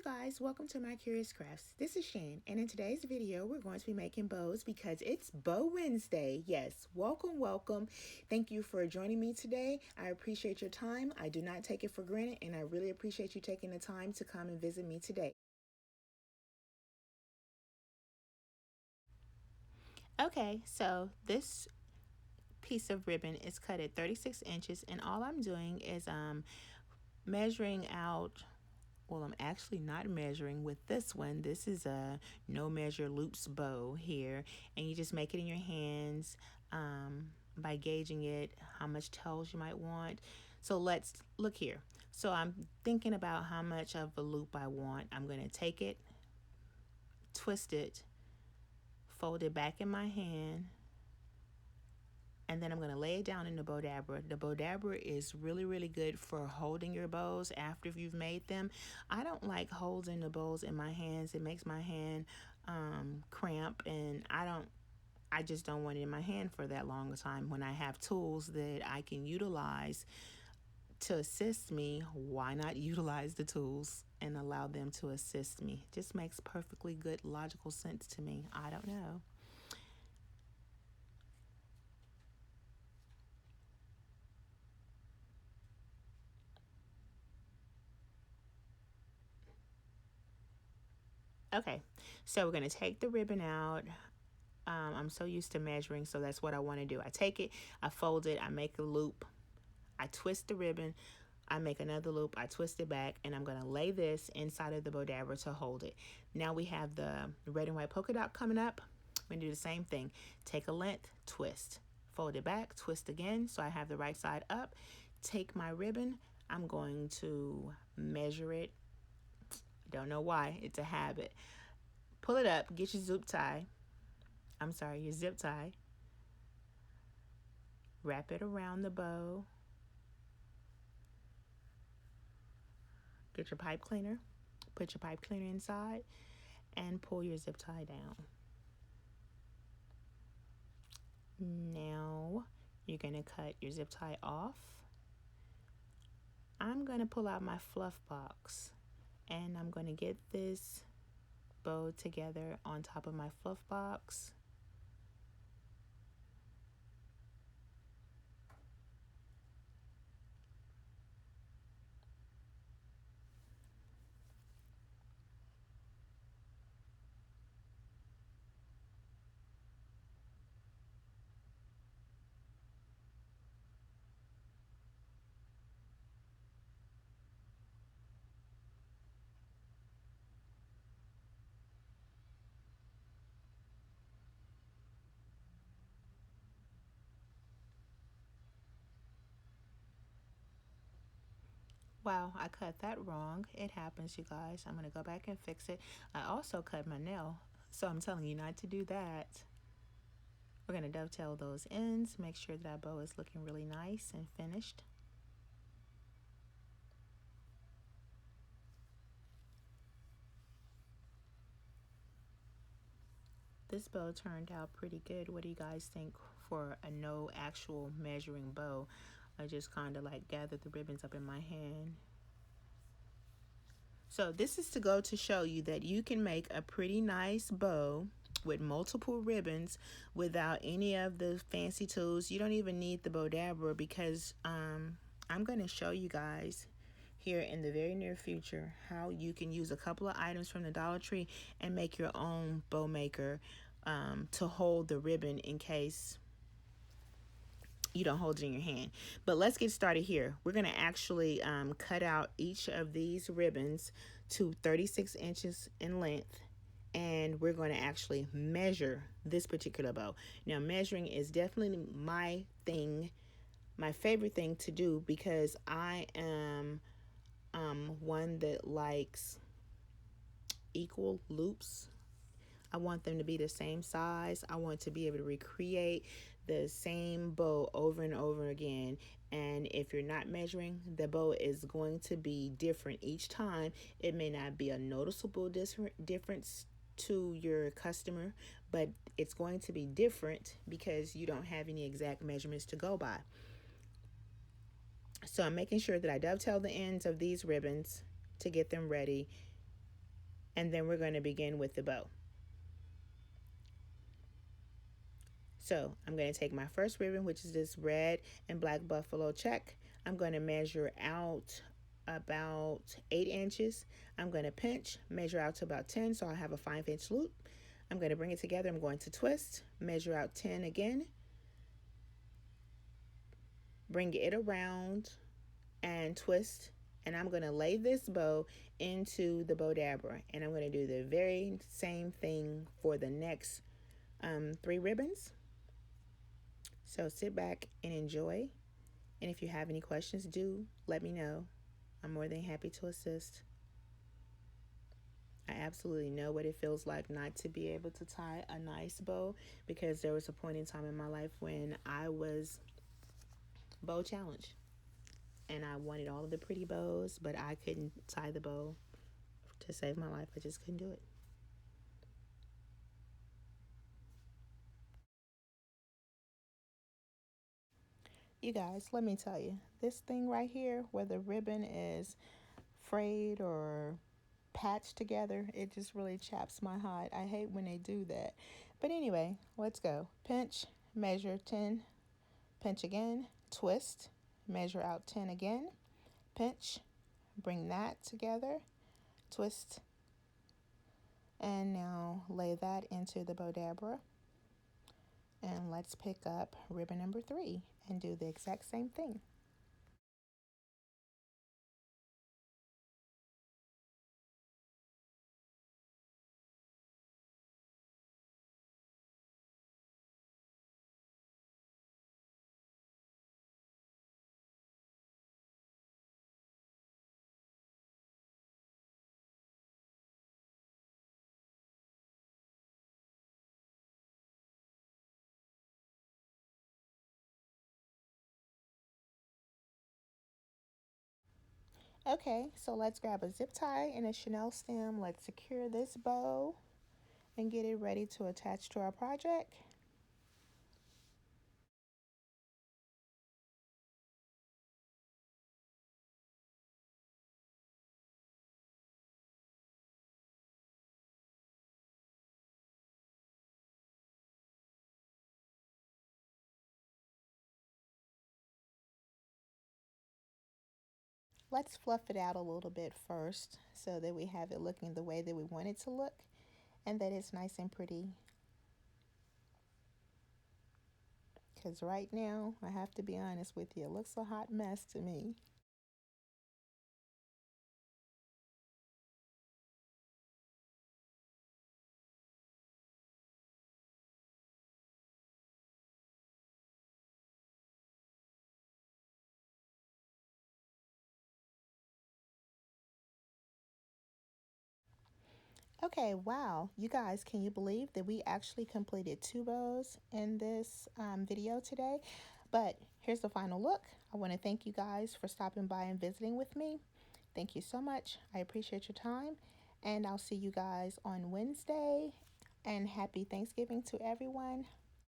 guys, welcome to MyCuriousCrafts. This is Shane, and in today's video, we're going to be making bows because it's Bow Wednesday. Yes, welcome, welcome. Thank you for joining me today. I appreciate your time. I do not take it for granted, and I really appreciate you taking the time to come and visit me today. Okay, so this piece of ribbon is cut at 36 inches, and all I'm doing is measuring out. Well, I'm actually not measuring with this one. This is a no measure loops bow here, and you just make it in your hands by gauging it, how much tails you might want. So let's look here. So I'm thinking about how much of a loop I want. I'm going to take it, twist it, fold it back in my hand, and then I'm going to lay it down in the bow dabber. The bow dabber is really, really good for holding your bows after you've made them. I don't like holding the bows in my hands. It makes my hand cramp, and I just don't want it in my hand for that long a time. When I have tools that I can utilize to assist me, why not utilize the tools and allow them to assist me? Just makes perfectly good logical sense to me. I don't know. Okay, so we're going to take the ribbon out. I'm so used to measuring, so that's what I want to do. I take it, I fold it, I make a loop, I twist the ribbon, I make another loop, I twist it back, and I'm going to lay this inside of the bow dabber to hold it. Now we have the red and white polka dot coming up. We're going to do the same thing. Take a length, twist, fold it back, twist again, so I have the right side up. Take my ribbon, I'm going to measure it. Don't know why, it's a habit. Pull it up, get your zip tie. Your zip tie. Wrap it around the bow. Get your pipe cleaner. Put your pipe cleaner inside and pull your zip tie down. Now you're going to cut your zip tie off. I'm going to pull out my fluff box, and I'm going to get this bow together on top of my fluff box. Wow, I cut that wrong. It happens, you guys. I'm going to go back and fix it. I also cut my nail, so I'm telling you not to do that. We're going to dovetail those ends, make sure that our bow is looking really nice and finished. This bow turned out pretty good. What do you guys think for a no actual measuring bow? I just kind of like gathered the ribbons up in my hand. So this is to go to show you that you can make a pretty nice bow with multiple ribbons without any of the fancy tools. You don't even need the bow dabber because I'm going to show you guys here in the very near future how you can use a couple of items from the Dollar Tree and make your own bow maker to hold the ribbon in case you don't hold it in your hand. But let's get started here. We're going to actually cut out each of these ribbons to 36 inches in length, and we're going to actually measure this particular bow. Now, measuring is definitely my thing, my favorite thing to do, because I am one that likes equal loops. I want them to be the same size. I want to be able to recreate the same bow over and over again. And if you're not measuring, the bow is going to be different each time. It may not be a noticeable difference to your customer, but it's going to be different because you don't have any exact measurements to go by. So I'm making sure that I dovetail the ends of these ribbons to get them ready. and then we're going to begin with the bow. So I'm going to take my first ribbon, which is this red and black buffalo check. I'm going to measure out about 8 inches. I'm going to pinch, measure out to about 10, so I have a 5-inch loop. I'm going to bring it together. I'm going to twist, measure out 10 again, bring it around and twist, and I'm going to lay this bow into the bow dabber, and I'm going to do the very same thing for the next 3 ribbons. So sit back and enjoy. And if you have any questions, do let me know. I'm more than happy to assist. I absolutely know what it feels like not to be able to tie a nice bow, because there was a point in time in my life when I was bow challenged and I wanted all of the pretty bows, but I couldn't tie the bow to save my life. I just couldn't do it. You guys, let me tell you, this thing right here where the ribbon is frayed or patched together, it just really chaps my hide. I hate when they do that. But anyway, let's go. Pinch, measure 10, pinch again, twist, measure out 10 again, pinch, bring that together, twist, and now lay that into the bow dabber. And let's pick up ribbon number 3 and do the exact same thing. Okay, so let's grab a zip tie and a Chanel stem. Let's secure this bow and get it ready to attach to our project. Let's fluff it out a little bit first so that we have it looking the way that we want it to look and that it's nice and pretty. Because right now, I have to be honest with you, it looks a hot mess to me. Okay, wow. You guys, can you believe that we actually completed 2 bows in this video today? But here's the final look. I want to thank you guys for stopping by and visiting with me. Thank you so much. I appreciate your time. And I'll see you guys on Wednesday. And happy Thanksgiving to everyone.